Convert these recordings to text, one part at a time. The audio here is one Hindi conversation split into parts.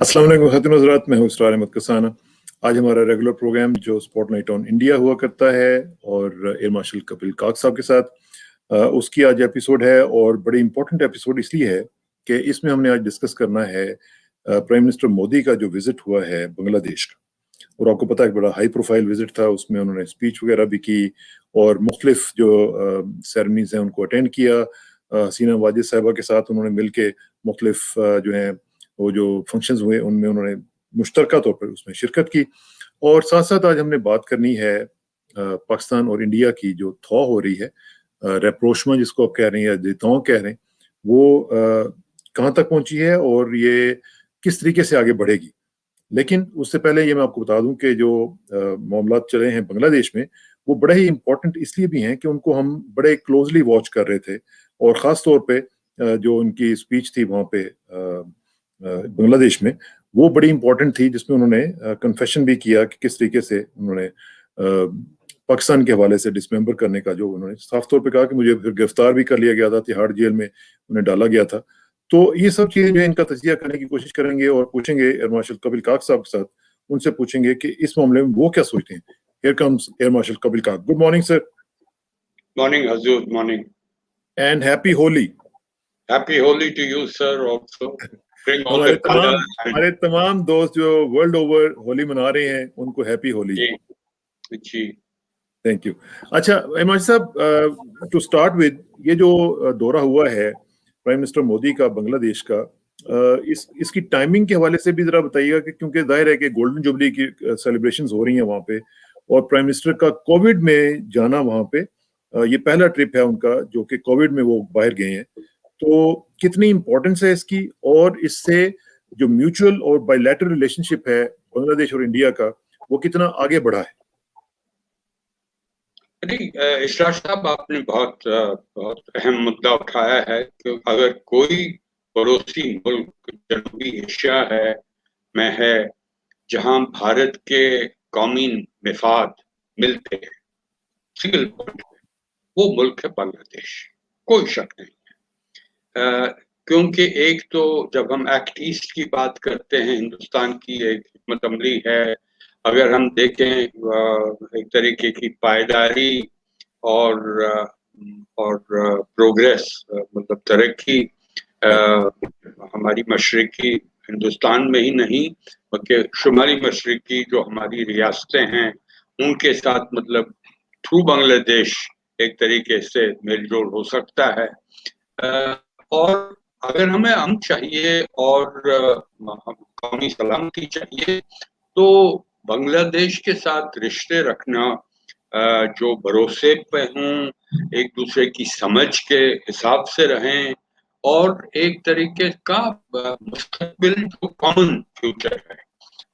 अस्सलाम वालेकुम ख़ातिन हज़रात, मैं हूँ इसरार अहमद कसाना। आज हमारा रेगुलर प्रोग्राम जो स्पॉटलाइट ऑन इंडिया हुआ करता है और एयर मार्शल कपिल काक साहब के साथ उसकी आज एपिसोड है। और बड़ी इंपॉर्टेंट एपिसोड इसलिए है कि इसमें हमने आज डिस्कस करना है प्राइम मिनिस्टर मोदी का जो विजिट हुआ है बांग्लादेश का। और आपको पता है बड़ा हाई प्रोफाइल विजिट था, उसमें उन्होंने स्पीच वगैरह भी की और मुख्तलिफ जो सेरेमनीज हैं उनको अटेंड किया। हसीना वाजिद साहिबा के साथ उन्होंने मिल के मुख्तलिफ जो हैं वो जो फंक्शंस हुए उनमें उन्होंने मुश्तरका तौर पर उसमें शिरकत की। और साथ साथ आज हमने बात करनी है पाकिस्तान और इंडिया की जो थॉ हो रही है, रेप्रोशमा जिसको आप कह रहे हैं या जितौं कह रहे हैं, वो कहाँ तक पहुंची है और ये किस तरीके से आगे बढ़ेगी। लेकिन उससे पहले ये मैं आपको बता दूं कि जो मामला चले हैं बांग्लादेश में, वो बड़े ही इम्पोर्टेंट इसलिए भी हैं कि उनको हम बड़े क्लोजली वॉच कर रहे थे। और ख़ास तौर पे जो उनकी स्पीच थी वहाँ पे बांग्लादेश में, वो बड़ी इंपॉर्टेंट थी, जिसमें उन्होंने कन्फेशन भी किया कि किस तरीके से उन्होंने पाकिस्तान के हवाले से डिसमेंबर करने का जो उन्होंने साफ तौर पे कहा कि मुझे फिर गिरफ्तार भी कर लिया गया था, तिहाड़ जेल में उन्हें डाला गया था। तो ये सब चीजें जो है इनका तजिया करने की कोशिश करेंगे और पूछेंगे एयर मार्शल कपिल काक साहब के साथ, उनसे पूछेंगे कि इस मामले में वो क्या सोचते हैं। Here comes air marshal Kapil Kak. Good morning sir. Morning हजूर, morning and happy Holi. Happy Holi to you sir also. हमारे तमाम दोस्त जो वर्ल्ड ओवर होली मना रहे हैं उनको हैप्पी होली। जी थैंक यू। अच्छा इमाम साहब, टू स्टार्ट विद, ये जो दौरा हुआ है प्राइम मिनिस्टर मोदी का बांग्लादेश का, इसकी टाइमिंग के हवाले से भी जरा बताइएगा कि क्योंकि जाहिर है कि गोल्डन जुबली की सेलिब्रेशंस हो रही हैं वहाँ पे और प्राइम मिनिस्टर का कोविड में जाना वहाँ पे, ये पहला ट्रिप है उनका जो कि कोविड में वो बाहर गए हैं। तो कितनी इंपॉर्टेंस है इसकी और इससे जो म्यूचुअल और बायलैटरल रिलेशनशिप है बांग्लादेश और इंडिया का, वो कितना आगे बढ़ा है? नहीं, इशरार साहब, आपने बहुत अहम मुद्दा उठाया है कि अगर कोई पड़ोसी मुल्क जनूबी एशिया में है जहां भारत के कौमी मफाद मिलते हैं सिंगल पॉइंट में, वो मुल्क है बांग्लादेश, कोई शक नहीं। क्योंकि एक तो जब हम एक्ट ईस्ट की बात करते हैं, हिंदुस्तान की एक हिकमत अमली है, अगर हम देखें एक तरीके की पायदारी और प्रोग्रेस, मतलब तरक्की हमारी मशरकी हिंदुस्तान में ही नहीं बल्कि शुमाली मशरकी जो हमारी रियासतें हैं उनके साथ, मतलब थ्रू बांग्लादेश एक तरीके से मेलजोल हो सकता है। और अगर हमें अमन चाहिए और कौमी सलामती चाहिए तो बांग्लादेश के साथ रिश्ते रखना जो भरोसे पे हों, एक दूसरे की समझ के हिसाब से रहें और एक तरीके का मुस्तकबिल जो कॉमन फ्यूचर है,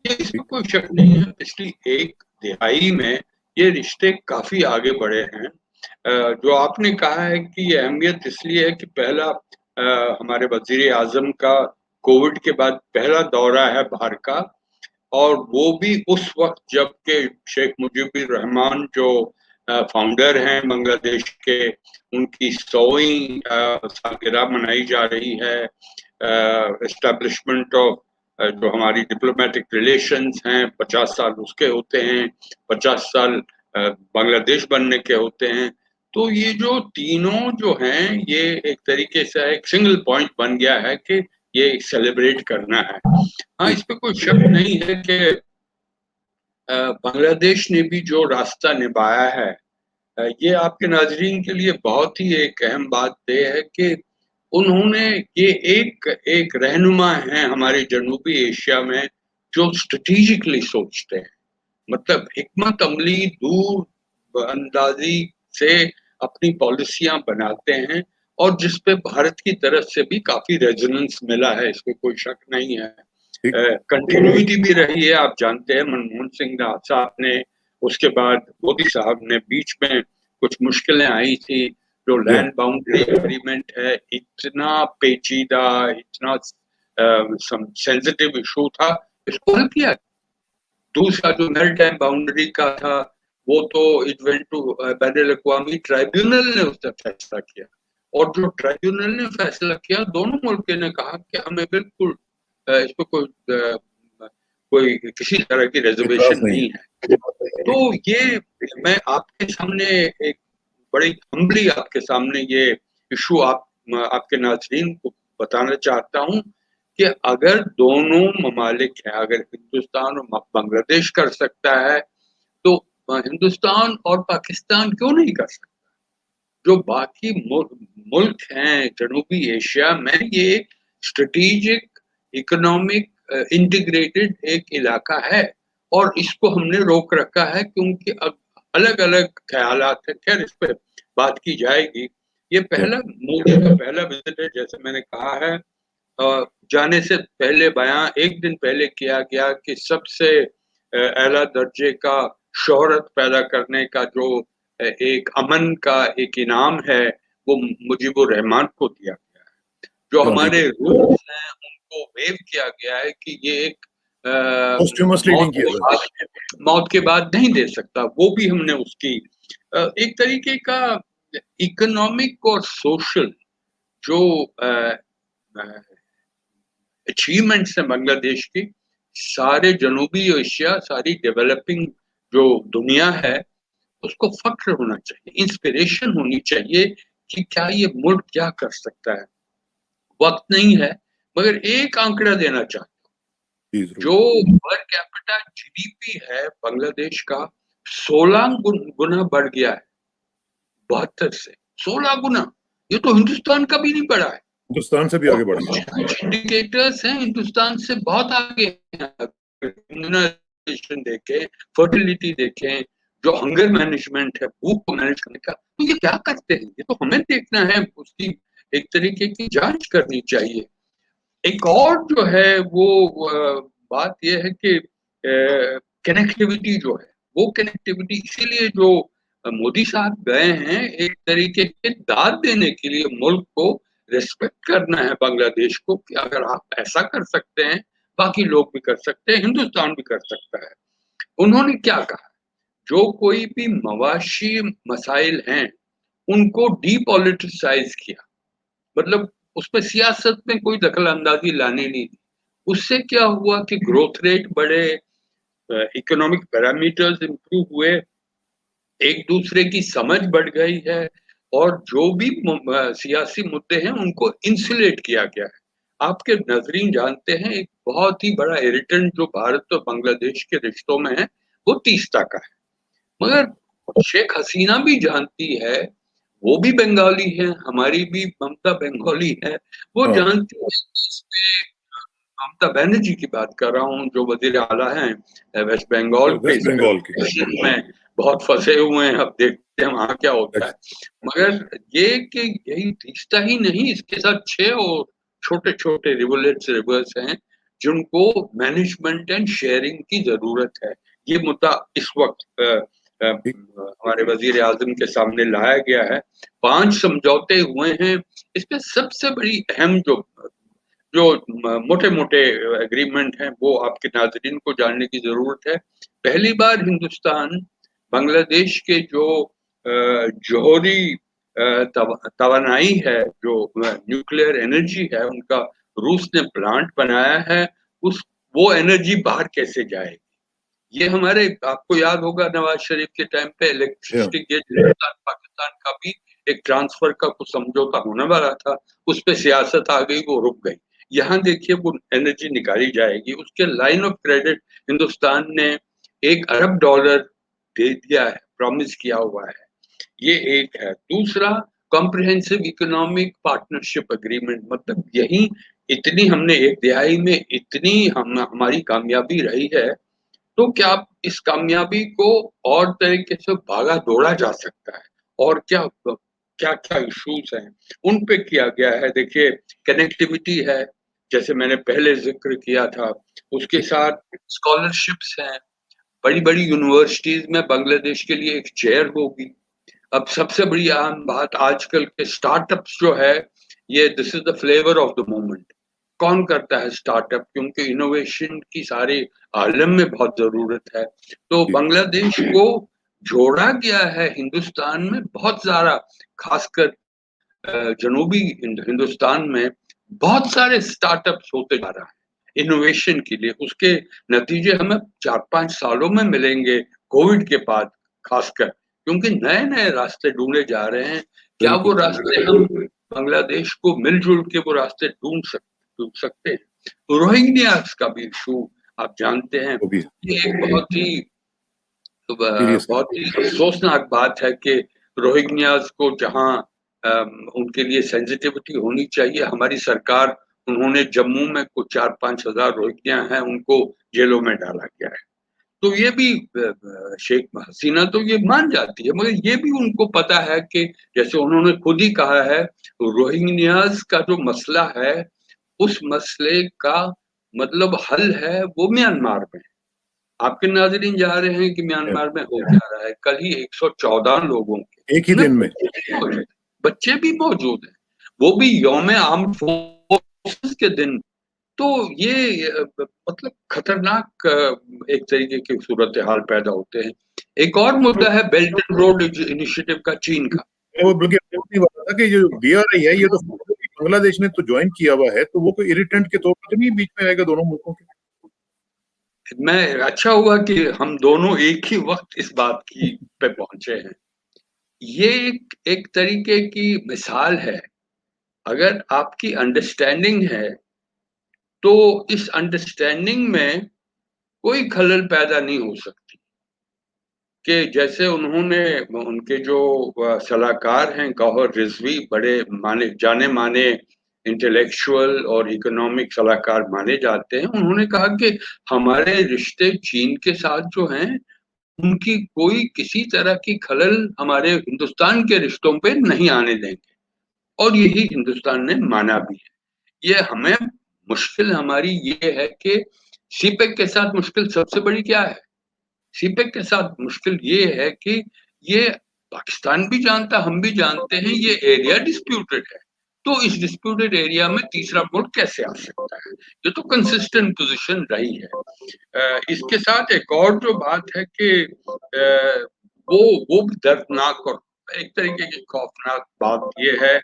ये इसमें कोई शक नहीं है। पिछली एक दिहाई में ये रिश्ते काफी आगे बढ़े हैं। जो आपने कहा है कि ये अहमियत इसलिए है कि पहला हमारे वजीर आजम का कोविड के बाद पहला दौरा है बाहर का, और वो भी उस वक्त जब के शेख मुजीबुर रहमान जो फाउंडर हैं बांग्लादेश के, उनकी 100वीं सालगिरह मनाई जा रही है। एस्टेब्लिशमेंट ऑफ जो हमारी डिप्लोमेटिक रिलेशंस हैं 50 साल उसके होते हैं, 50 साल बांग्लादेश बनने के होते हैं। तो ये जो तीनों जो हैं ये एक तरीके से एक सिंगल पॉइंट बन गया है कि ये सेलिब्रेट करना है। हाँ, इस पे कोई शक नहीं है कि बांग्लादेश ने भी जो रास्ता निभाया है, ये आपके नाजरीन के लिए बहुत ही एक अहम बात ये है कि उन्होंने ये एक रहनुमा है हमारे जनूबी एशिया में जो स्ट्रेटेजिकली सोचते हैं, मतलब हिकमत अमली दूर अंदाजी से अपनी पॉलिसियां बनाते हैं और जिस पे भारत की तरफ से भी काफी रेजोनेंस मिला है, इसमें कोई शक नहीं है। कंटिन्यूटी भी रही है। आप जानते हैं मनमोहन सिंह साहब ने, उसके बाद मोदी साहब ने, बीच में कुछ मुश्किलें आई थी। जो लैंड बाउंड्री एग्रीमेंट है, इतना पेचीदा, इतना सेंसिटिव इशू था, इसको हल किया। दूसरा जो मैरीटाइम बाउंड्री का था, वो तो इट वेंट टू बैनुल-अक़वामी ट्राइब्यूनल ने उसका फैसला किया, और जो ट्राइब्यूनल ने फैसला किया, दोनों मुल्कों ने कहा कि हमें बिल्कुल इस पे कोई किसी तरह की रिजर्वेशन नहीं है। तो ये मैं आपके सामने एक बड़ी हम्बली आपके सामने ये इशू आपके नाज़रीन को बताना चाहता हूँ कि अगर दोनों ममालिक हैं, अगर हिंदुस्तान और बांग्लादेश कर सकता है तो हिंदुस्तान और पाकिस्तान क्यों नहीं कर सकता? जो बाकी मुल्क हैं जनूबी एशिया में, ये स्ट्रेटेजिक इकोनॉमिक इंटीग्रेटेड एक इलाका है और इसको हमने रोक रखा है क्योंकि अब अलग-अलग ख्यालात हैं। खैर इस पे बात की जाएगी। ये पहला मोदी का पहला विजिट है, जैसे मैंने कहा है। जाने से पहले बयान एक दिन पहले किया गया कि सबसे आला दर्जे का शोहरत पैदा करने का जो एक अमन का एक इनाम है वो मुजीबुर रहमान को दिया गया है। जो हमारे रूल्स हैं उनको वेव किया गया है कि ये एक मौत के बाद नहीं दे सकता। वो भी हमने उसकी एक तरीके का इकोनॉमिक और सोशल जो अचीवमेंट्स हैं बांग्लादेश की, सारे जनूबी एशिया, सारी डेवलपिंग जो दुनिया है उसको फख्र होना चाहिए, इंस्पिरेशन होनी चाहिए कि क्या ये मुल्क क्या कर सकता है। वक्त नहीं है मगर एक आंकड़ा देना चाहता हूँ। जो पर कैपिटा जीडीपी है बांग्लादेश का 16 गुना बढ़ गया है 72 से 16 गुना। ये तो हिंदुस्तान का भी नहीं बढ़ा है। हिंदुस्तान से भी आगे बढ़ गया। कुछ इंडिकेटर्स हैं हिंदुस्तान से बहुत आगे हैं। इम्यूनाइजेशन देखें, फर्टिलिटी देखें, जो हंगर मैनेजमेंट है, भूख को मैनेज करने का, तो ये क्या करते हैं? ये तो हमें देखना है, उसकी एक तरीके की जांच करनी चाहिए। एक और जो है वो बात ये है कि कनेक्टिविटी जो है, वो कनेक्टिविटी इसीलिए जो मोदी साहब गए हैं एक तरीके के दाद देने के लिए, मुल्क को रिस्पेक्ट करना है बांग्लादेश को कि अगर आप ऐसा कर सकते हैं बाकी लोग भी कर सकते हैं, हिंदुस्तान भी कर सकता है। उन्होंने क्या कहा? जो कोई भी मवाशी मसाइल हैं उनको डीपॉलिटिसाइज किया, मतलब उसमें सियासत में कोई दखल अंदाजी लाने नहीं दी। उससे क्या हुआ कि ग्रोथ रेट बढ़े, इकोनॉमिक पैरामीटर्स इंप्रूव हुए, एक दूसरे की समझ बढ़ गई है और जो भी सियासी मुद्दे हैं उनको इंसुलेट किया गया है। आपके नजरीन जानते हैं एक बहुत ही बड़ा इरिटेंट जो भारत और बांग्लादेश के रिश्तों में है वो तीस्ता का है, मगर शेख हसीना भी जानती है, वो भी बंगाली है, हमारी भी ममता बंगाली है, वो जानती है इसमें। ममता बनर्जी की बात कर रहा हूँ जो वजीर आला हैं वेस्ट बंगाल में बहुत फंसे हुए हैं। अब देखते हैं वहां क्या होता है। मगर ये कि यही रिश्ता ही नहीं, इसके साथ 6 और छोटे छोटे रिवर्स हैं जिनको मैनेजमेंट एंड शेयरिंग की जरूरत है। ये मुद्दा इस वक्त हमारे वजीर आजम के सामने लाया गया है। 5 समझौते हुए हैं। इसमें सबसे बड़ी अहम जो मोटे मोटे एग्रीमेंट हैं वो आपके नाजरीन को जानने की जरूरत है। पहली बार हिंदुस्तान बांग्लादेश के जो जौहरी तवानाई है, जो न्यूक्लियर एनर्जी है, उनका रूस ने प्लांट बनाया है, उस वो एनर्जी बाहर कैसे जाएगी? ये हमारे, आपको याद होगा नवाज शरीफ के टाइम पे इलेक्ट्रिसिटी गेट हिंदुस्तान पाकिस्तान का भी एक ट्रांसफर का कुछ समझौता होने वाला था, उस पे सियासत आ गई, वो रुक गई। यहाँ देखिए वो एनर्जी निकाली जाएगी, उसके लाइन ऑफ क्रेडिट हिंदुस्तान ने $1 अरब दे दिया है, प्रॉमिस किया हुआ है। ये एक है। दूसरा, कॉम्प्रिहेंसिव इकोनॉमिक पार्टनरशिप एग्रीमेंट, मतलब यही इतनी हमने एक दिहाई में इतनी हमारी कामयाबी रही है, तो क्या इस कामयाबी को और तरीके से भागा दौड़ा जा सकता है? और क्या क्या क्या इश्यूज हैं उन पे किया गया है? देखिए कनेक्टिविटी है, जैसे मैंने पहले जिक्र किया था, उसके साथ स्कॉलरशिप्स हैं। बड़ी बड़ी यूनिवर्सिटीज में बांग्लादेश के लिए एक चेयर होगी। अब सबसे बड़ी अहम बात, आजकल के स्टार्टअप्स जो है, ये this is the flavour of the moment. कौन करता है स्टार्टअप? क्योंकि इनोवेशन की सारे आलम में बहुत जरूरत है। तो बांग्लादेश को जोड़ा गया है हिंदुस्तान में बहुत सारा, खासकर जनूबी हिंदुस्तान में बहुत सारे स्टार्टअप्स होते जा रहा है। इनोवेशन के लिए, उसके नतीजे हमें 4-5 सालों में मिलेंगे कोविड के बाद खासकर, क्योंकि नए-नए रास्ते ढूंढे जा रहे हैं। क्या वो रास्ते हम बांग्लादेश को मिलजुल के वो रास्ते ढूंढ सकते हैं? रोहिंग्यास का भी इशू आप जानते हैं, वो भी ये एक सीरियस बहुत ही अफसोसनाक बात है कि रोहिंग्यास को जहां उनके लिए सेंसिटिविटी होनी चाहिए, हमारी सरकार, उन्होंने जम्मू में कुछ 4-5 हजार रोहिंग्या हैं, उनको जेलों में डाला गया है। तो ये भी शेख हसीना तो ये मान जाती है, मगर ये भी उनको पता है कि जैसे उन्होंने खुद ही कहा है, रोहिंग्यास का जो मसला है, उस मसले का मतलब हल है वो म्यांमार में। आपके नाज़रीन जा रहे हैं कि है, म्यांमार में हो क्या रहा है। कल ही 114 लोगों के एक ही दिन में बच्चे भी मौजूद हैं, वो भी यौम आर्म्ड फोर्सेस के दिन। तो ये मतलब खतरनाक एक तरीके की सूरत हाल पैदा होते हैं। एक और मुद्दा है बेल्ट एंड रोड इनिशिएटिव का, चीन का। वो बल्कि नहीं बता था कि जो BRI है ये तो बांग्लादेश ने तो ज्वाइन किया हुआ है, तो वो कोई इरिटेंट के तौर पर तो नहीं बीच में आएगा दोनों मुल्कों के? मैं अच्छा हुआ कि हम दोनों एक ही वक्त इस बात की पे पहुंचे हैं। ये एक तरीके की मिसाल है। अगर आपकी अंडरस्टैंडिंग है, तो इस अंडरस्टैंडिंग में कोई खलल पैदा नहीं हो सकती। कि जैसे उन्होंने, उनके जो सलाहकार हैं गौहर रिजवी, बड़े माने जाने माने इंटेलेक्चुअल और इकोनॉमिक सलाहकार माने जाते हैं, उन्होंने कहा कि हमारे रिश्ते चीन के साथ जो हैं, उनकी कोई किसी तरह की खलल हमारे हिंदुस्तान के रिश्तों पे नहीं आने देंगे, और यही हिंदुस्तान ने माना भी है। ये हमें मुश्किल हमारी ये है कि सीपेक के साथ मुश्किल सबसे बड़ी क्या है? सीपेक के साथ मुश्किल ये है कि ये पाकिस्तान भी जानता, हम भी जानते हैं, ये एरिया डिस्प्यूटेड है। तो इस डिस्प्यूटेड एरिया में तीसरा मुल्क कैसे आ सकता है? ये तो कंसिस्टेंट पोजीशन रही है। इसके साथ एक और जो बात है कि वो भी दर्दनाक और एक तरीके की खौफनाक बात ये है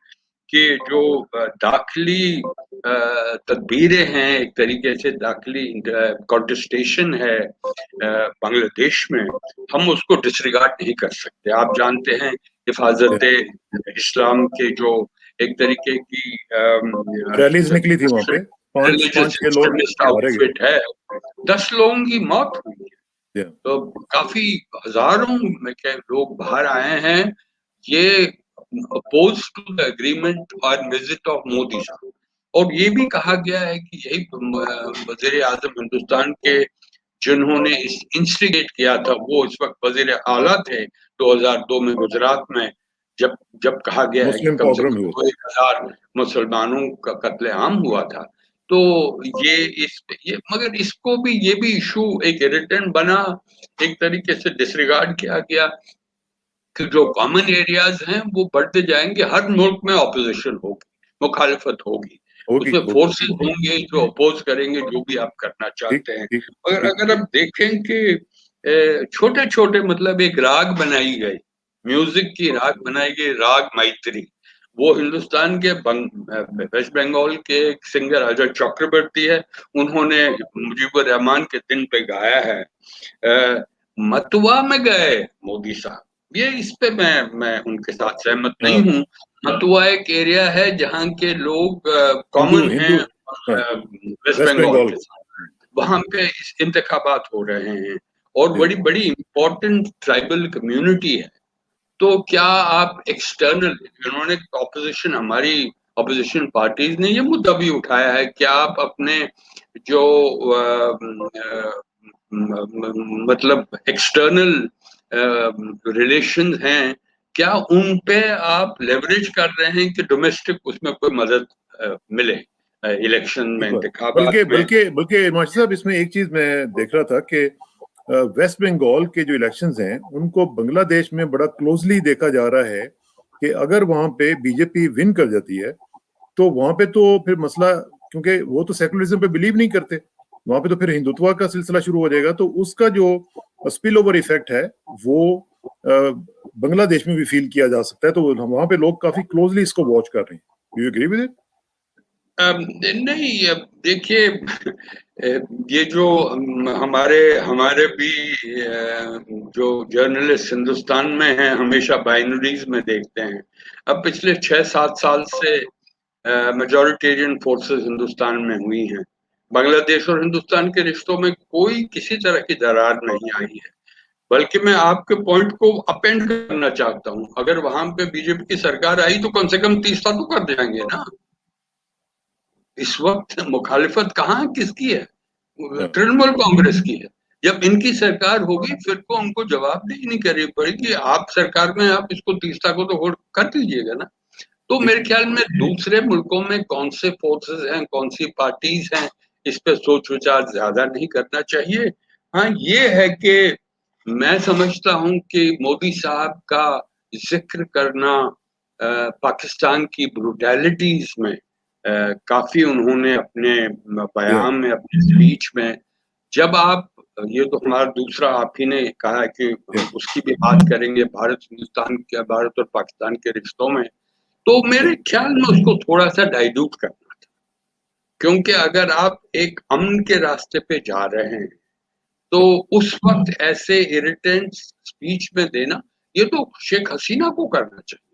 कि जो दाखिली तदबीरें हैं, एक तरीके से दाखिली कॉन्टेस्टेशन है बांग्लादेश में, हम उसको डिसरिगार्ड नहीं कर सकते। आप जानते हैं हिफाजत इस्लाम के जो एक तरीके की रैलीज निकली थी वहां पे, 5-6 लोग मारे गए। आउटफिट है, 10 लोगों की मौत हुई है। तो काफी हजारों में के लोग बाहर आए हैं, ये अपोज टू द एग्रीमेंट और विजिट ऑफ मोदी साहब। और ये भी कहा गया है कि यही वजीर आजम हिंदुस्तान के, जिन्होंने इस इंस्टिगेट किया था, वो इस वक्त वजीर आला थे 2002 में गुजरात में, जब जब कहा गया है कि मुस्लिम कम से पॉग्रम कम हुआ। 1000 मुसलमानों का कत्लेआम हुआ था। तो ये मगर इसको भी, ये भी इशू एक इरिटेंट बना, एक तरीके से डिसरिगार्ड किया गया कि जो कॉमन एरियाज हैं वो बढ़ते जाएंगे, हर मुल्क में ऑपोजिशन होगी, मुखालिफत होगी, होगी उसमें होगी फोर्सेस होंगे जो अपोज करेंगे जो भी आप करना ठीक चाहते हैं। ठीक मगर ठीक। अगर आप देखें कि छोटे छोटे मतलब एक राग बनाई गई, म्यूजिक की राग बनाई गई, राग मैत्री, वो हिंदुस्तान के वेस्ट बंगाल के एक सिंगर अजय चक्रवर्ती है, उन्होंने मुजीबुर रहमान के दिन पे गाया है, मतुआ में गए मोदी साहब। ये इस पे मैं उनके साथ सहमत नहीं हूँ। मतुआ एक एरिया है जहाँ के लोग हिंदू कॉमन हैं हिंदू वेस्ट वेस्ट बंगाल बंगाल। के साथ, वहां पे इंतखाबात हो रहे हैं, और बड़ी बड़ी इंपॉर्टेंट ट्राइबल कम्युनिटी है। तो क्या आप एक्सटर्नल, इन्होंने ऑपोजिशन, हमारी ऑपोजिशन पार्टीज ने ये मुद्दा भी उठाया है, क्या आप अपने जो मतलब एक्सटर्नल रिलेशन हैं, क्या उन पे आप लेवरेज कर रहे हैं कि डोमेस्टिक उसमें कोई मदद मिले इलेक्शन में, इंतखाबात बल्कि में? बल्कि बल्कि मास्टर साहब, इसमें एक चीज मैं देख रहा था कि वेस्ट बंगाल के जो इलेक्शंस हैं उनको बांग्लादेश में बड़ा क्लोजली देखा जा रहा है कि अगर वहां पे बीजेपी विन कर जाती है तो वहां पे तो फिर मसला, क्योंकि वो तो सेकुलरिज्म पे बिलीव नहीं करते, वहां पे तो फिर हिंदुत्व का सिलसिला शुरू हो जाएगा, तो उसका जो स्पिल ओवर इफेक्ट है वो बांग्लादेश में भी फील किया जा सकता है। तो वहां पे लोग काफी क्लोजली इसको वॉच कर रहे हैं। Do you agree with it? नहीं, देखिए, ये जो हमारे भी जो जर्नलिस्ट हिंदुस्तान में हैं हमेशा बाइनरीज में देखते हैं। अब पिछले 6-7 साल से मेजॉरिटेरियन फोर्सेस हिंदुस्तान में हुई हैं। बांग्लादेश और हिंदुस्तान के रिश्तों में कोई किसी तरह की दरार नहीं आई है, बल्कि मैं आपके पॉइंट को अपेंड करना चाहता हूँ। अगर वहां पे बीजेपी की सरकार आई तो कम से कम तीसरा तो कर देंगे ना। इस वक्त मुखालिफत कहाँ किसकी है? तृणमूल कांग्रेस की है। जब इनकी सरकार होगी फिर को उनको जवाबदेही नहीं करनी पड़ेगी। आप सरकार में आप इसको तीसरा को तो होल्ड कर दीजिएगा ना। तो मेरे ख्याल में दूसरे मुल्कों में कौन से फोर्सेस हैं, कौन सी पार्टीज हैं, इस पे सोच विचार ज्यादा नहीं करना चाहिए। हाँ, ये है कि मैं समझता हूं कि मोदी साहब का जिक्र करना पाकिस्तान की ब्रूटैलिटीज में काफी उन्होंने अपने बयान में, अपने स्पीच में, जब आप ये तो हमारा दूसरा आप ही ने कहा कि उसकी भी बात करेंगे भारत और पाकिस्तान के रिश्तों में, तो मेरे ख्याल में उसको थोड़ा सा डाइल्यूट करना था। क्योंकि अगर आप एक अमन के रास्ते पे जा रहे हैं तो उस वक्त ऐसे इरिटेंट स्पीच में देना, ये तो शेख हसीना को करना चाहिए।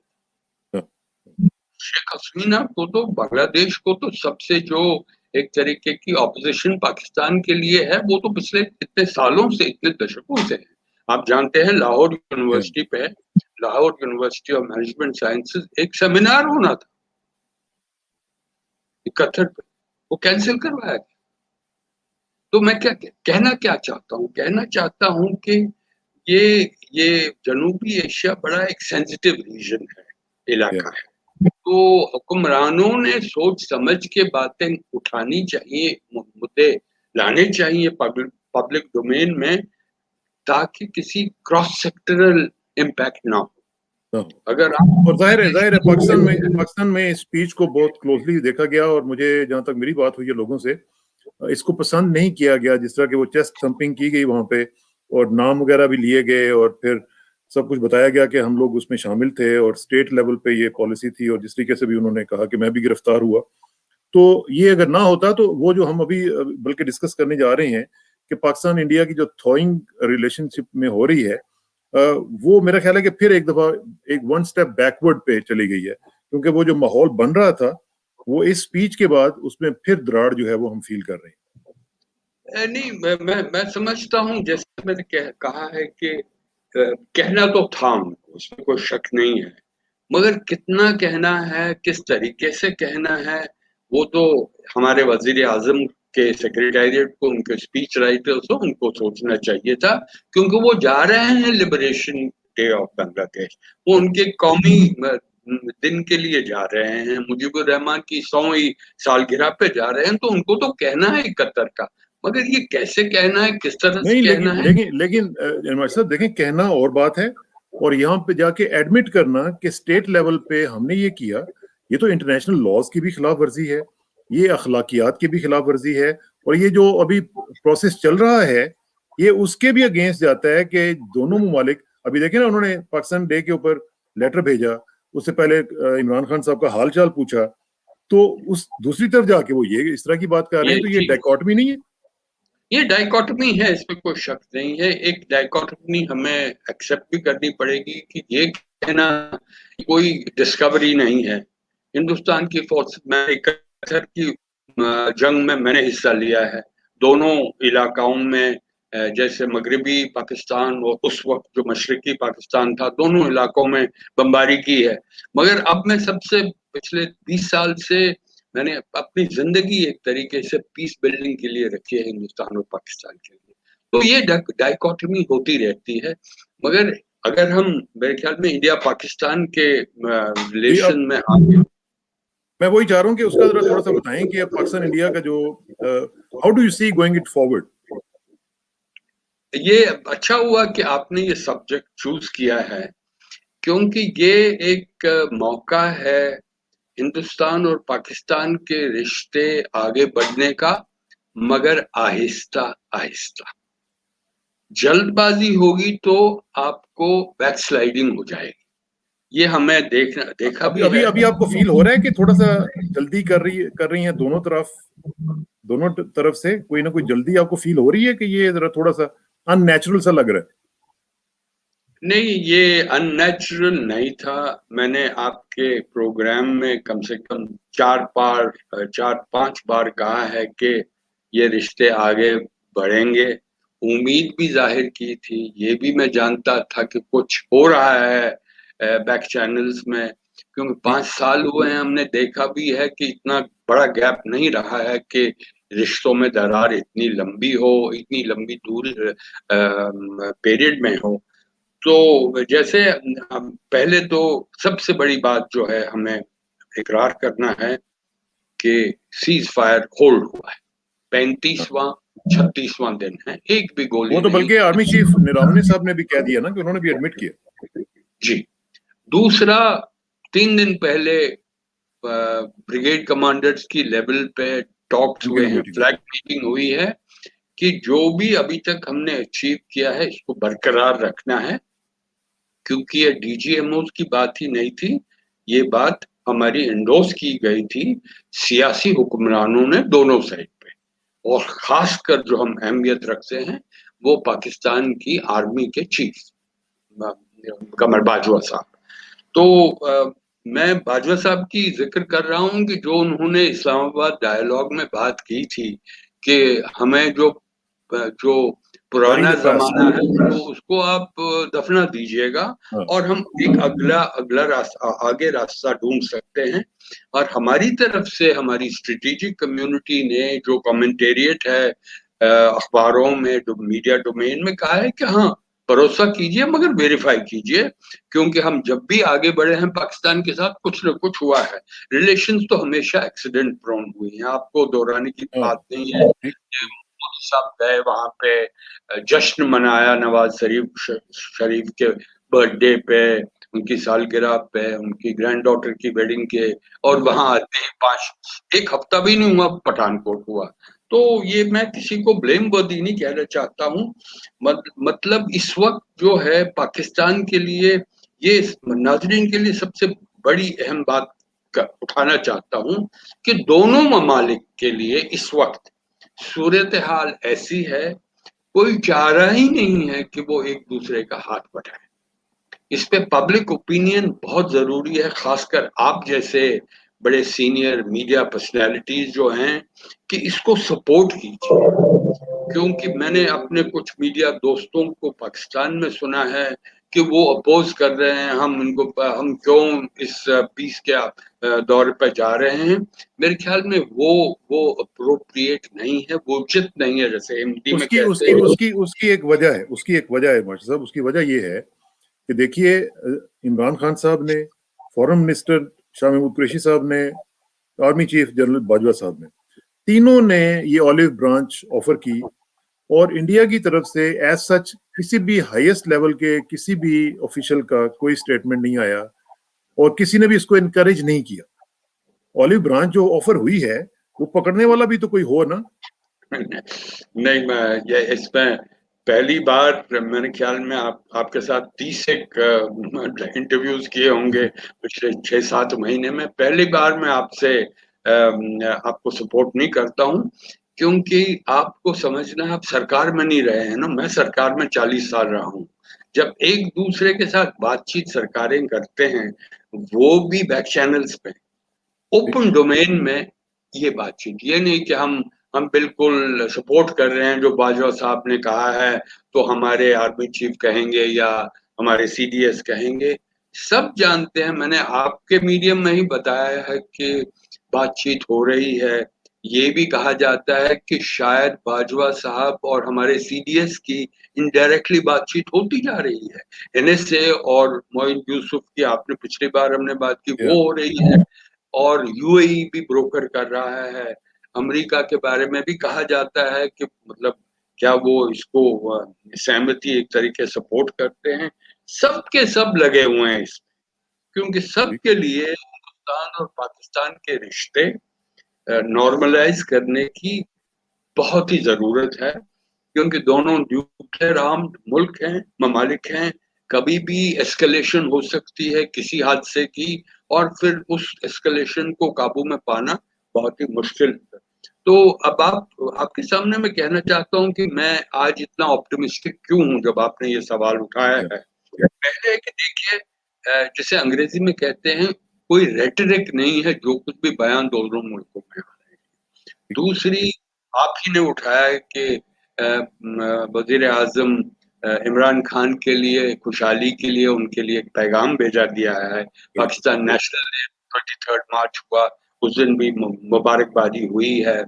शेख हसीना को तो, बांग्लादेश को तो सबसे जो एक तरीके की ऑपोजिशन पाकिस्तान के लिए है, वो तो पिछले इतने सालों से, इतने दशकों से है। आप जानते हैं लाहौर यूनिवर्सिटी पे, Lahore university of management sciences, एक सेमिनार होना था 71 पे, वो कैंसिल करवाया गया। तो मैं क्या चाहता हूं कि ये जनूबी एशिया बड़ा एक सेंसिटिव रीजन है, इलाका है। तो हुक्मरानों ने सोच समझ के बातें उठानी चाहिए, मुद्दे लाने चाहिए पब्लिक डोमेन में, ताकि किसी क्रॉस सेक्टरल इम्पैक्ट ना हो। अगर आप, और जाहिर है पाकिस्तान में स्पीच को बहुत क्लोजली देखा गया, और मुझे जहां तक मेरी बात हुई है लोगों से, इसको पसंद नहीं किया गया जिस तरह की वो चेस्ट थम्पिंग की गई वहां पे, और नाम वगैरह भी लिए गए, और फिर सब कुछ बताया गया कि हम लोग उसमें शामिल थे, और स्टेट लेवल पे ये पॉलिसी थी, और जिस तरीके से भी उन्होंने कहा कि मैं भी गिरफ्तार हुआ। तो ये अगर ना होता तो वो जो हम अभी बल्कि डिस्कस करने जा रहे हैं कि पाकिस्तान इंडिया की जो थॉइंग रिलेशनशिप में हो रही है, वो मेरा ख्याल है कि फिर एक दफा एक वन स्टेप बैकवर्ड पे चली गई है, क्योंकि वो जो माहौल बन रहा था वो इस स्पीच के बाद उसमें फिर दरार जो है वो हम फील कर रहे हैं। नहीं, मैं समझता हूँ, जैसे मैंने कहा है कि कहना तो था उनको, उसमें कोई शक नहीं है, मगर कितना कहना है, किस तरीके से कहना है, वो तो हमारे वजीर आजम के सेक्रेटेरिएट को, उनके स्पीच राइटर्स को, उनको सोचना चाहिए था। क्योंकि वो जा रहे हैं लिबरेशन डे ऑफ बांग्लादेश, वो उनके कौमी दिन के लिए जा रहे हैं, मुजीबुर रहमान की 100वीं सालगिरह पे जा रहे हैं, तो उनको तो कहना है 71 का, मगर ये कैसे कहना है, किस तरह से नहीं, कहना है। लेकिन साहब देखें, कहना और बात है, और यहाँ पे जाके एडमिट करना कि स्टेट लेवल पे हमने ये किया, ये तो इंटरनेशनल लॉज की भी खिलाफ वर्जी है, ये अखलाकियात की भी खिलाफ वर्जी है, और ये जो अभी प्रोसेस चल रहा है ये उसके भी अगेंस्ट जाता है कि दोनों ममालिक, अभी देखें ना, उन्होंने पाकिस्तान डे के ऊपर लेटर भेजा, उससे पहले इमरान खान साहब का हाल चाल पूछा, तो उस दूसरी तरफ जाके वो ये इस तरह की बात कर रहे हैं, तो ये डायकॉटमी नहीं है? ये डाइकोटमी है, इसमें कोई शक नहीं है। एक डाइकोटमी हमें एक्सेप्ट भी करनी पड़ेगी कि ये कहना कोई डिस्कवरी नहीं है। हिंदुस्तान की फोर्स में 71 की जंग में मैंने हिस्सा लिया है, दोनों इलाकाओं में, जैसे मगरबी पाकिस्तान और उस वक्त जो मशरकी पाकिस्तान था, दोनों इलाकों में बमबारी की है। मगर अब मैं सबसे पिछले 20 साल से मैंने अपनी जिंदगी एक तरीके से पीस बिल्डिंग के लिए रखी है, हिंदुस्तान और पाकिस्तान के लिए। तो ये डाइकोटमी होती रहती है। मगर अगर हम, मेरे ख्याल में इंडिया पाकिस्तान के रिलेशन में आगे, मैं वही चाह रहा हूँ कि उसका जरा थोड़ा सा बताएं कि अब पाकिस्तान इंडिया का जो how do you see going it forward? ये अच्छा हुआ कि आपने ये सब्जेक्ट चूज किया है, क्योंकि ये एक मौका है हिंदुस्तान और पाकिस्तान के रिश्ते आगे बढ़ने का, मगर आहिस्ता आहिस्ता। जल्दबाजी होगी तो आपको बैकस्लाइडिंग हो जाएगी। ये हमें देखा अभी भी अभी है। अभी आपको फील हो रहा है कि थोड़ा सा जल्दी कर रही हैं दोनों तरफ से कोई ना कोई जल्दी आपको फील हो रही है कि ये जरा थोड़ा सा अननेचुरल सा लग रहा है? नहीं, ये अननेचुरल नहीं था। मैंने आपके प्रोग्राम में कम से कम 4-5 बार कहा है कि ये रिश्ते आगे बढ़ेंगे। उम्मीद भी जाहिर की थी। ये भी मैं जानता था कि कुछ हो रहा है बैक चैनल्स में, क्योंकि 5 साल हुए हैं। हमने देखा भी है कि इतना बड़ा गैप नहीं रहा है कि रिश्तों में दरार इतनी लंबी हो, इतनी लंबी दूर पीरियड में हो। तो जैसे पहले तो सबसे बड़ी बात जो है हमें इकरार करना है कि सीज फायर होल्ड हुआ है। 35वां 36वां दिन है, एक भी गोली वो तो नहीं बल्कि आर्मी चली। चीफ निरावने साहब ने भी कह दिया ना कि उन्होंने भी एडमिट किया। जी। दूसरा, 3 दिन पहले ब्रिगेड कमांडर्स की लेवल पे टॉक्स उनकी हुए भी हैं, मीटिंग। फ्लैग मीटिंग हुई है कि जो भी अभी तक हमने अचीव किया है इसको बरकरार रखना है, क्योंकि ये डीजीएमओ की बात ही नहीं थी। ये बात हमारी इंडोर्स की गई थी सियासी हुक्मरानों ने दोनों साइड पे, और खासकर जो हम अहमियत रखते हैं वो पाकिस्तान की आर्मी के चीफ कमर बाजवा साहब। तो मैं बाजवा साहब की जिक्र कर रहा हूँ कि जो उन्होंने इस्लामाबाद डायलॉग में बात की थी कि हमें जो जो तारीख पुराना द पास्ट। जमाना है उसको आप दफना दीजिएगा, हाँ। और हम एक अगला अगला रास्ता आगे रास्ता ढूंढ सकते हैं। और हमारी तरफ से हमारी स्ट्रेटेजिक कम्युनिटी ने जो कमेंटेरिएट है अखबारों में, मीडिया डोमेन में कहा है कि हाँ, भरोसा कीजिए मगर वेरीफाई कीजिए, क्योंकि हम जब भी आगे बढ़े हैं पाकिस्तान के साथ कुछ न कुछ हुआ है। रिलेशंस तो हमेशा एक्सीडेंट प्रोन हुई हैं, आपको दोहराने की हाँ। बात नहीं है। ठीक। मोदी साहब गए वहां पे, जश्न मनाया नवाज शरीफ के बर्थडे पे, उनकी सालगिरह पे, उनकी ग्रैंड डॉटर की वेडिंग के, और वहां आते ही 1 हफ्ता भी नहीं हुआ पठानकोट हुआ। तो ये मैं किसी को ब्लेम वर्दी नहीं कहना चाहता हूँ। मतलब इस वक्त जो है पाकिस्तान के लिए, ये नाजरीन के लिए सबसे बड़ी अहम बात उठाना चाहता हूँ कि दोनों ममालिक के लिए इस वक्त सूरत हाल ऐसी है, कोई चारा ही नहीं है कि वो एक दूसरे का हाथ बढ़ाए। इस पे पब्लिक ओपिनियन बहुत जरूरी है, खासकर आप जैसे बड़े सीनियर मीडिया पर्सनैलिटीज जो हैं कि इसको सपोर्ट कीजिए, क्योंकि मैंने अपने कुछ मीडिया दोस्तों को पाकिस्तान में सुना है कि वो अपोज कर रहे हैं, हम क्यों इस पीस के दौर पर जा रहे हैं। मेरे ख्याल में वो अप्रोप्रिएट नहीं है, वो उचित नहीं है, जैसे हिंदी में उसकी कहते उसकी हैं। उसकी उसकी एक वजह है, मास्टर साहब। उसकी वजह ये है कि देखिए, इमरान खान साहब ने, फॉरेन मिनिस्टर शाह महमूद कुरैशी साहब ने, आर्मी चीफ जनरल बाजवा साहब ने, तीनों ने ये ऑलिव ब्रांच ऑफर की, और इंडिया की तरफ से एज सच किसी भी हाईएस्ट लेवल के किसी भी ऑफिशियल का कोई स्टेटमेंट नहीं आया, और किसी ने भी इसको इनकरेज नहीं किया। ऑलिव ब्रांच जो ऑफर हुई है, वो पकड़ने वाला भी तो कोई हो ना। नहीं, मैं ये इसमें पहली बार, मेरे ख्याल में आपके साथ 30 एक इंटरव्यूज किए होंगे पिछले 6-7 महीने में। पहली बार मैं आपसे आपको सपोर्ट नहीं करता हूँ, क्योंकि आपको समझना है, आप सरकार में नहीं रहे हैं ना, मैं सरकार में 40 साल रहा हूँ। जब एक दूसरे के साथ बातचीत सरकारें करते हैं, वो भी बैक चैनल्स पे, ओपन डोमेन में, ये बातचीत, ये नहीं कि हम बिल्कुल सपोर्ट कर रहे हैं जो बाजवा साहब ने कहा है तो हमारे आर्मी चीफ कहेंगे या हमारे सीडीएस कहेंगे। सब जानते हैं, मैंने आपके मीडियम में ही बताया है कि बातचीत हो रही है। ये भी कहा जाता है कि शायद बाजवा साहब और हमारे सीडीएस की इनडायरेक्टली बातचीत होती जा रही है। एनएसए और मोइन यूसुफ की आपने पिछली बार हमने बात की, वो हो रही है, और यूएई भी ब्रोकर कर रहा है। अमेरिका के बारे में भी कहा जाता है कि मतलब क्या वो इसको सहमति एक तरीके सपोर्ट करते हैं। सब के सब लगे हुए हैं इसमें, क्योंकि सबके लिए हिंदुस्तान और पाकिस्तान के रिश्ते नॉर्मलाइज करने की बहुत ही जरूरत है, क्योंकि दोनों न्यूक्लियर आर्म्ड मुल्क हैं, ममालिक हैं, कभी भी एस्केलेशन हो सकती है किसी हादसे की, और फिर उस एस्केलेशन को काबू में पाना बहुत ही मुश्किल है। तो अब आपके सामने मैं कहना चाहता हूँ कि मैं आज इतना ऑप्टिमिस्टिक क्यों हूँ जब आपने ये सवाल उठाया है। पहले है कि देखिए, जिसे अंग्रेजी में कहते हैं, कोई रेटरिक नहीं है जो कुछ भी बयान दोनों मुल्कों में आ रहे हैं। दूसरी, आप ही ने उठाया है कि वजीर आजम इमरान खान के लिए खुशहाली के लिए उनके लिए एक पैगाम भेजा दिया है। पाकिस्तान नेशनल डे 23 मार्च हुआ, उस दिन भी मुबारकबादी हुई है।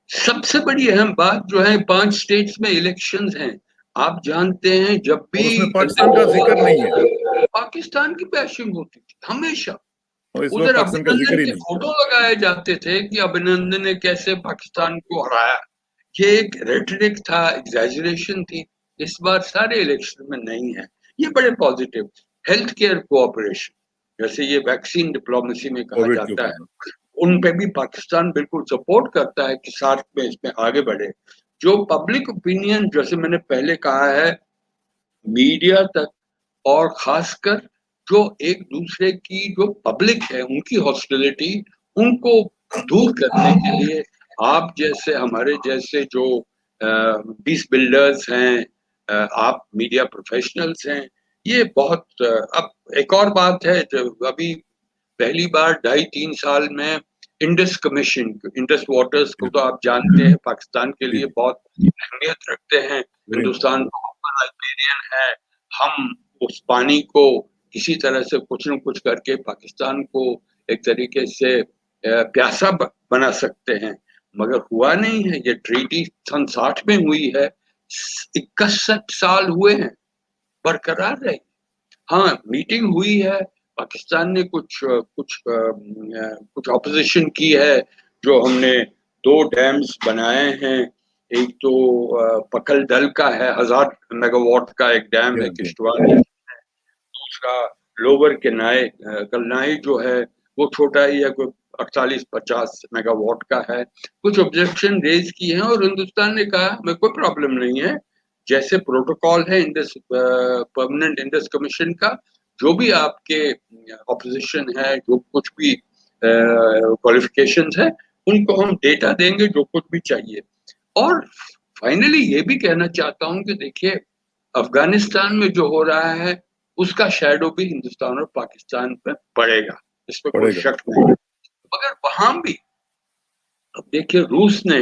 सबसे बड़ी अहम बात जो है, 5 स्टेट्स में इलेक्शंस हैं। आप जानते हैं जब भी उसमें पाकिस्तान का जिक्र नहीं है, पाकिस्तान की बैशिंग होती थी हमेशा। और इस वक्त उधर पाकिस्तान का जिक्र अभिनंदन ही के नहीं। फोटो लगाए जाते थे कि अभिनंदन ने कैसे पाकिस्तान को हराया। ये एक रेटरिक था, एग्जैजरेशन थी। इस बार सारे इलेक्शन में नहीं है। ये बड़े पॉजिटिव। हेल्थ केयर कोऑपरेशन, जैसे ये वैक्सीन डिप्लोमेसी में कहा कोविड के जाता है, ऊपर उन पे भी पाकिस्तान बिल्कुल सपोर्ट करता है कि साथ में इसमें आगे बढ़े। जो पब्लिक ओपिनियन, जैसे मैंने पहले कहा है, मीडिया तक, और खासकर जो एक दूसरे की जो पब्लिक है उनकी हॉस्टिलिटी, उनको दूर करने के लिए आप जैसे, हमारे जैसे जो पीस बिल्डर्स हैं, आप मीडिया प्रोफेशनल्स हैं, ये बहुत अब एक और बात है, जो अभी पहली बार 2.5-3 साल में इंडस कमीशन, इंडस वाटर्स को तो आप जानते हैं पाकिस्तान के लिए बहुत अहमियत रखते हैं। हिंदुस्तान लाइब्रेरियन है। हम उस पानी को किसी तरह से कुछ न कुछ करके पाकिस्तान को एक तरीके से प्यासा बना सकते हैं, मगर हुआ नहीं है। ये ट्रीटी सन 60 में हुई है, 61 साल हुए हैं, बरकरार रही। हाँ, मीटिंग हुई है, पाकिस्तान ने कुछ ऑपोजिशन की है, जो हमने 2 डैम्स बनाए हैं। एक तो पकल दल का है, 1000 मेगावाट का एक डैम है किश्तवाड़ में। दूसरा लोअर कलनाई जो है वो छोटा ही है, कोई 48-50 मेगावाट का है। कुछ ऑब्जेक्शन रेज की हैं और हिंदुस्तान ने कहा हमें कोई प्रॉब्लम नहीं है, जैसे प्रोटोकॉल है इंडस परमानेंट इंडस कमीशन का, जो भी आपके ऑपोजिशन है, जो कुछ भी क्वालिफिकेशंस है, उनको हम डेटा देंगे जो कुछ भी चाहिए। और फाइनली ये भी कहना चाहता हूं कि देखिए, अफगानिस्तान में जो हो रहा है उसका शैडो भी हिंदुस्तान और पाकिस्तान पे पड़ेगा, इसमें कोई पड़ेगा। शक नहीं। मगर वहां भी अब देखिए, रूस ने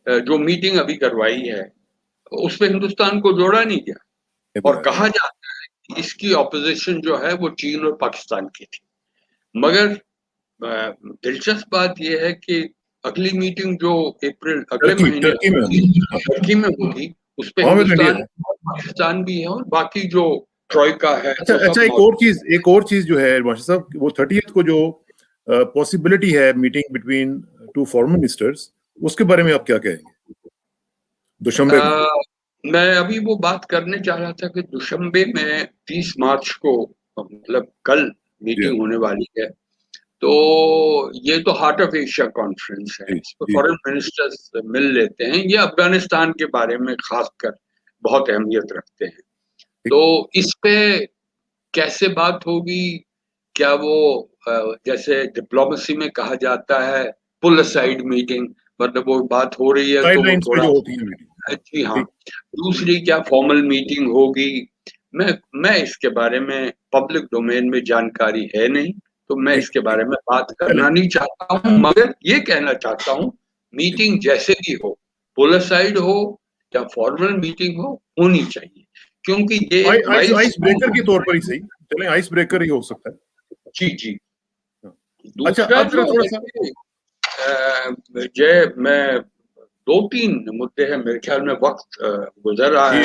जो मीटिंग अभी करवाई है उसमें हिंदुस्तान को जोड़ा नहीं गया, और कहा जाता है कि इसकी ऑपोजिशन जो है वो चीन और पाकिस्तान की थी। मगर दिलचस्प बात यह है कि अगली मीटिंग जो अगले महीने टर्की में होगी, उस पे हिंदुस्तान और पाकिस्तान भी है, और बाकी जो ट्रॉइका है। अच्छा, एक और चीज जो है मास्टर साहब, वो 30th को जो पॉसिबिलिटी है मीटिंग बिटवीन 2 फॉरेन मिनिस्टर्स, उसके बारे में आप क्या कहेंगे? दुशंबे में मैं अभी वो बात करने जा रहा था कि दुशंबे में 30 मार्च को, मतलब कल मीटिंग होने वाली है। तो ये तो हार्ट ऑफ एशिया कॉन्फ्रेंस है, इस पर फॉरेन मिनिस्टर्स मिल लेते हैं। ये अफगानिस्तान के बारे में खासकर बहुत अहमियत रखते हैं। तो इस पे कैसे बात होगी, क्या वो जैसे डिप्लोमेसी में कहा जाता है पुल असाइड मीटिंग, मतलब वो बात हो रही है तो वो थोड़ा, जी हाँ। दूसरी, क्या फॉर्मल मीटिंग होगी, मैं इसके बारे में, पब्लिक डोमेन में जानकारी है नहीं, तो मैं इसके बारे में बात करना नहीं चाहता हूँ। मगर ये कहना चाहता हूँ, मीटिंग जैसे भी हो, पुल साइड हो या फॉर्मल मीटिंग हो, होनी चाहिए, क्योंकि ये आइस ब्रेकर के तौर पर ही सही, चले आइस ब्रेकर ही हो सकता है। जी जी। अच्छा, दूसरा अब जो थोड़ा सा जय, मैं 2-3 मुद्दे हैं, मेरे ख्याल में वक्त गुजर रहा है।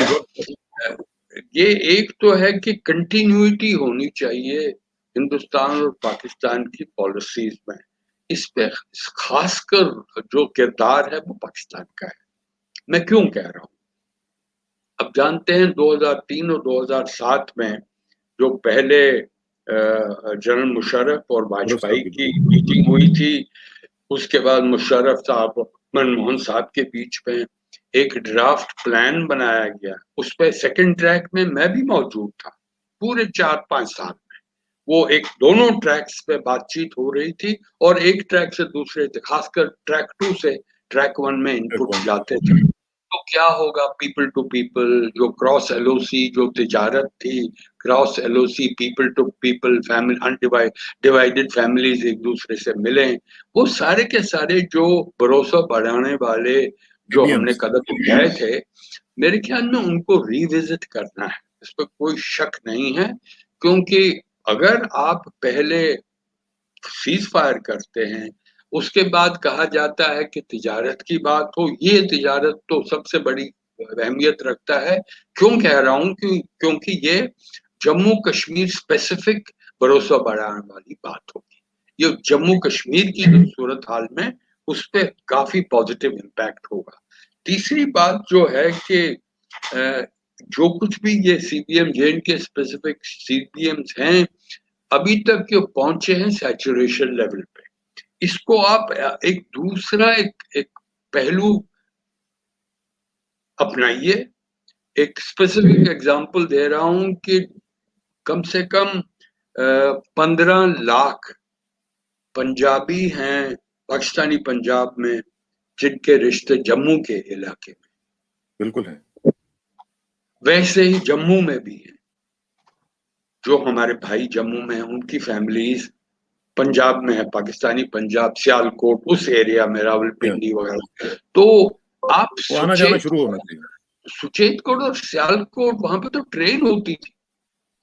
ये एक तो है कि कंटिन्यूटी होनी चाहिए हिंदुस्तान और पाकिस्तान की पॉलिसीज में। इस पे खासकर जो किरदार है वो पाकिस्तान का है। मैं क्यों कह रहा हूँ, अब जानते हैं 2003 और 2007 में जो पहले जनरल मुशर्रफ और वाजपेयी की मीटिंग हुई थी, उसके बाद मुशर्रफ साहब मनमोहन साहब के बीच में एक ड्राफ्ट प्लान बनाया गया, उस पे सेकंड ट्रैक में मैं भी मौजूद था पूरे 4-5 साल में। वो एक दोनों ट्रैक्स पे बातचीत हो रही थी और एक ट्रैक से दूसरे, खासकर ट्रैक 2 से ट्रैक 1 में इनपुट जाते थे। तो क्या होगा पीपल टू पीपल, जो क्रॉस एलओसी जो तिजारत थी, cross LOC people to people, family divided families एक दूसरे से मिले, वो सारे के सारे जो भरोसा बढ़ाने वाले जो हमने कदम उठाए थे, मेरे ख्याल में उनको रिविजिट करना है, इस पर कोई शक नहीं है। क्योंकि अगर आप पहले सीज फायर करते हैं, उसके बाद कहा जाता है कि तिजारत की बात हो, ये तिजारत तो सबसे बड़ी अहमियत रखता है। क्यों कह रहा हूं? क्योंकि ये जम्मू कश्मीर स्पेसिफिक भरोसा बढ़ाने वाली बात होगी। ये जम्मू कश्मीर की जो सूरत हाल में, उस पर काफी पॉजिटिव इम्पैक्ट होगा। तीसरी बात जो है कि जो कुछ भी ये सीबीएम के स्पेसिफिक सीबीएम्स हैं, अभी तक जो पहुंचे हैं सैचुरेशन लेवल पे, इसको आप एक दूसरा एक पहलू अपनाइए। एक स्पेसिफिक एग्जांपल दे रहा हूं कि कम से कम 15 लाख पंजाबी हैं पाकिस्तानी पंजाब में, जिनके रिश्ते जम्मू के इलाके में बिल्कुल है। वैसे ही जम्मू में भी है, जो हमारे भाई जम्मू में हैं उनकी फैमिलीज पंजाब में है, पाकिस्तानी पंजाब, सियालकोट उस एरिया में, रावलपिंडी वगैरह। तो आप आना जाना शुरू होना चाहिए। सुचेतकोट और सियालकोट, वहां पे तो ट्रेन होती थी।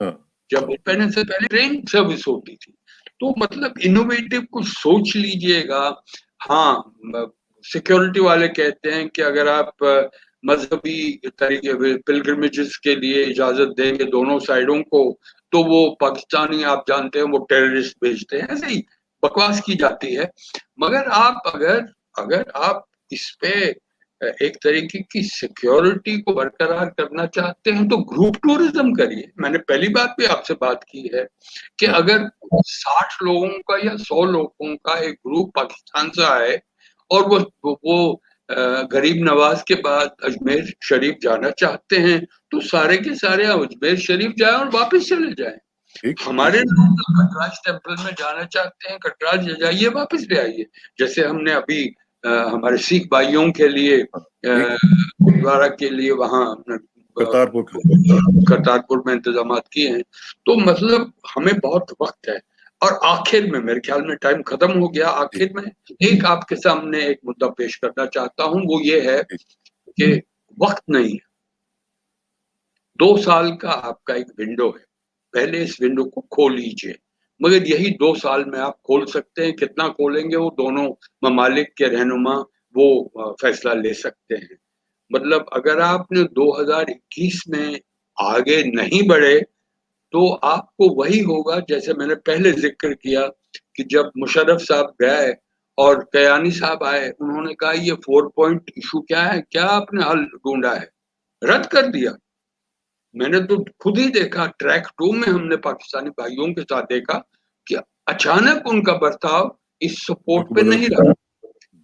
हाँ। जब इंडिपेंडेंस से पहले ट्रेन सर्विस होती थी। तो मतलब इनोवेटिव कुछ सोच लीजिएगा। हाँ, सिक्योरिटी वाले कहते हैं कि अगर आप मजहबी तरीके पिलग्रिमेजेस के लिए इजाजत देंगे दोनों साइडों को, तो वो पाकिस्तानी आप जानते हैं वो टेररिस्ट भेजते हैं, ऐसे ही बकवास की जाती है। मगर आप अगर आप इस पे एक तरीके की सिक्योरिटी को बरकरार करना चाहते हैं तो ग्रुप टूरिज्म करिए। मैंने पहली बात भी आपसे बात की है कि अगर 60 लोगों का या 100 लोगों का एक ग्रुप पाकिस्तान से आए और वो गरीब नवाज के बाद अजमेर शरीफ जाना चाहते हैं, तो सारे के सारे अजमेर शरीफ जाए और वापस चले जाएं। हमारे लोग कटराज टेम्पल में जाना चाहते हैं, कटराज जाइए, वापस भी आइए। जैसे हमने अभी हमारे सिख भाइयों के लिए गुरुद्वारा के लिए वहां करतारपुर में इंतजाम किए हैं। तो मतलब हमें बहुत वक्त है। और आखिर में, मेरे ख्याल में टाइम खत्म हो गया, आखिर में एक आपके सामने एक मुद्दा पेश करना चाहता हूं, वो ये है कि वक्त नहीं है। 2 साल का आपका एक विंडो है, पहले इस विंडो को खोल लीजिए। मगर यही 2 साल में आप खोल सकते हैं, कितना खोलेंगे वो दोनों ममालिक के रहनुमा वो फैसला ले सकते हैं। मतलब अगर आपने 2021 में आगे नहीं बढ़े तो आपको वही होगा जैसे मैंने पहले जिक्र किया कि जब मुशर्रफ साहब गए और कयानी साहब आए, उन्होंने कहा ये 4 पॉइंट इशू क्या है, क्या आपने हल ढूंढा है, रद्द कर दिया। मैंने तो खुद ही देखा, ट्रैक 2 में हमने पाकिस्तानी भाइयों के साथ देखा कि अचानक उनका बर्ताव इस सपोर्ट पे नहीं रहा,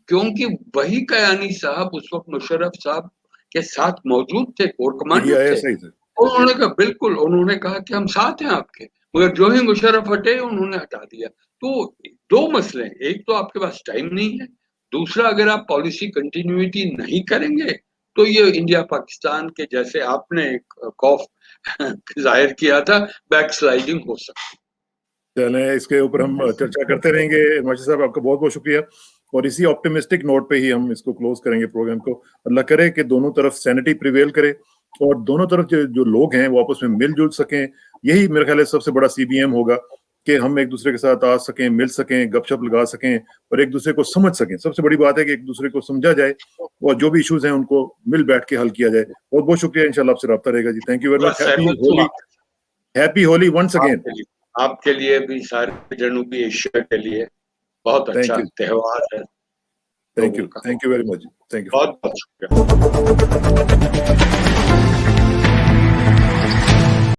क्योंकि वही कयानी साहब उस वक्त मुशर्रफ साहब के साथ मौजूद थे, कोर कमांडर थे। उन्होंने कहा बिल्कुल, उन्होंने कहा कि हम साथ हैं आपके। मगर जो ही मुशर्रफ हटे उन्होंने हटा दिया। तो 2 मसले हैं, एक तो आपके पास टाइम नहीं है, दूसरा अगर आप पॉलिसी कंटिन्यूटी नहीं करेंगे तो ये इंडिया पाकिस्तान के जैसे आपने एक खौफ जाहिर किया था, बैक स्लाइडिंग हो सकती है। चलें, इसके ऊपर हम चर्चा करते रहेंगे। माशी साहब, आपका बहुत बहुत शुक्रिया। और इसी ऑप्टिमिस्टिक नोट पे ही हम इसको क्लोज करेंगे प्रोग्राम को। अल्लाह करे कि दोनों तरफ सैनिटी प्रिवेल करे और दोनों तरफ जो लोग हैं वो आपस में मिलजुल सकें। यही मेरे ख्याल है सबसे बड़ा सीबीएम होगा कि हम एक दूसरे के साथ आ सकें, मिल सकें, गपशप लगा सकें और एक दूसरे को समझ सकें। सबसे बड़ी बात है कि एक दूसरे को समझा जाए और जो भी इश्यूज हैं उनको मिल बैठ के हल किया जाए। बहुत बहुत शुक्रिया, इंशाल्लाह आपसे रब्ता रहेगा जी। Thank you very much. Happy Holi once again आपके लिए भी, सारे जनूबी एशिया के लिए बहुत अच्छा त्योहार है। Thank you very much. Thank you. बहुत बहुत शुक्रिया।